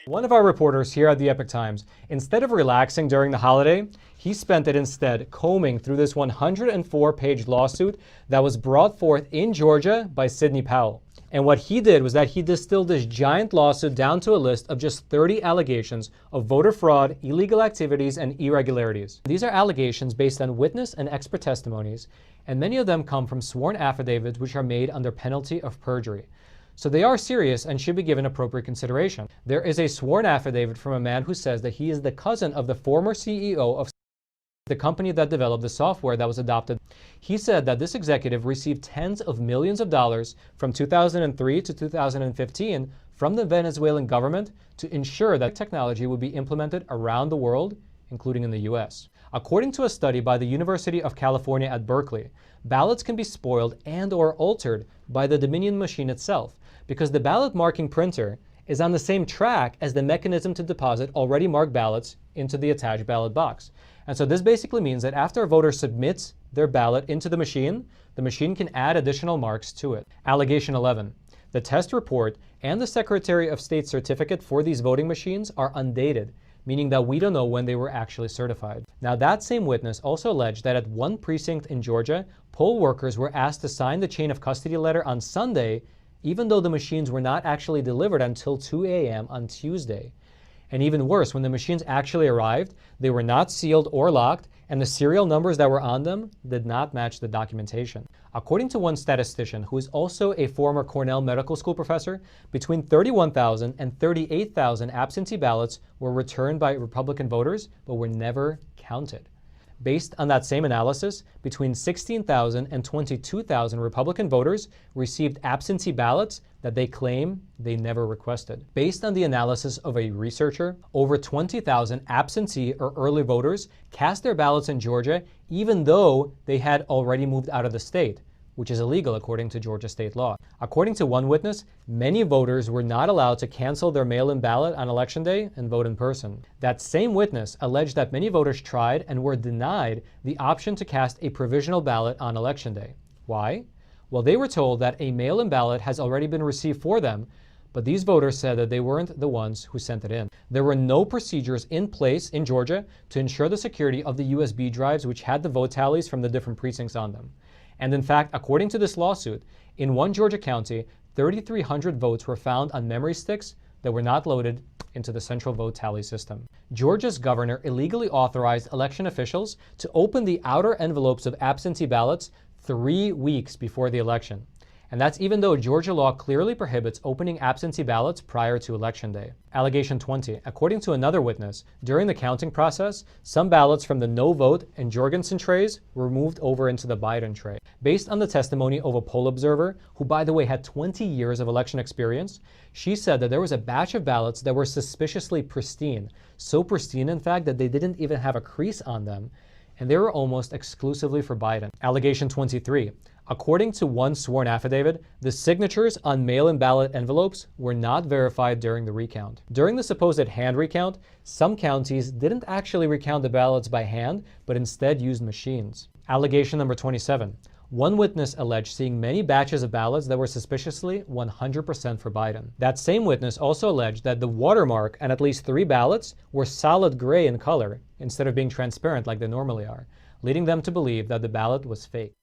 One of our reporters here at the Epoch Times, instead of relaxing during the holiday, he spent it instead combing through this 104-page lawsuit that was brought forth in Georgia by Sydney Powell. And what he did was that he distilled this giant lawsuit down to a list of just 30 allegations of voter fraud, illegal activities, and irregularities. These are allegations based on witness and expert testimonies, and many of them come from sworn affidavits which are made under penalty of perjury. So they are serious and should be given appropriate consideration. There is a sworn affidavit from a man who says that he is the cousin of the former CEO of the company that developed the software that was adopted. He said that this executive received tens of millions of dollars from 2003 to 2015 from the Venezuelan government to ensure that technology would be implemented around the world, including in the US. According to a study by the University of California at Berkeley, ballots can be spoiled and/or altered by the Dominion machine itself because the ballot marking printer is on the same track as the mechanism to deposit already marked ballots into the attached ballot box. And so this basically means that after a voter submits their ballot into the machine can add additional marks to it. Allegation 11. The test report and the Secretary of State's certificate for these voting machines are undated, meaning that we don't know when they were actually certified. Now, that same witness also alleged that at one precinct in Georgia, poll workers were asked to sign the chain of custody letter on Sunday, even though the machines were not actually delivered until 2 a.m. on Tuesday. And even worse, when the machines actually arrived, they were not sealed or locked, and the serial numbers that were on them did not match the documentation. According to one statistician, who is also a former Cornell Medical School professor, between 31,000 and 38,000 absentee ballots were returned by Republican voters, but were never counted. Based on that same analysis, between 16,000 and 22,000 Republican voters received absentee ballots that they claim they never requested. Based on the analysis of a researcher, over 20,000 absentee or early voters cast their ballots in Georgia even though they had already moved out of the state, which is illegal according to Georgia state law. According to one witness, many voters were not allowed to cancel their mail-in ballot on Election Day and vote in person. That same witness alleged that many voters tried and were denied the option to cast a provisional ballot on Election Day. Why? Well, they were told that a mail-in ballot has already been received for them, but these voters said that they weren't the ones who sent it in. There were no procedures in place in Georgia to ensure the security of the USB drives which had the vote tallies from the different precincts on them. And in fact, according to this lawsuit, in one Georgia county, 3,300 votes were found on memory sticks that were not loaded into the central vote tally system. Georgia's governor illegally authorized election officials to open the outer envelopes of absentee ballots 3 weeks before the election. And that's even though Georgia law clearly prohibits opening absentee ballots prior to Election Day. Allegation 20. According to another witness, during the counting process, some ballots from the no vote and Jorgensen trays were moved over into the Biden tray. Based on the testimony of a poll observer, who by the way had 20 years of election experience, she said that there was a batch of ballots that were suspiciously pristine. So pristine, in fact, that they didn't even have a crease on them, and they were almost exclusively for Biden. Allegation 23. According to one sworn affidavit, the signatures on mail-in ballot envelopes were not verified during the recount. During the supposed hand recount, some counties didn't actually recount the ballots by hand, but instead used machines. Allegation number 27. One witness alleged seeing many batches of ballots that were suspiciously 100% for Biden. That same witness also alleged that the watermark on at least 3 ballots were solid gray in color instead of being transparent like they normally are, leading them to believe that the ballot was fake.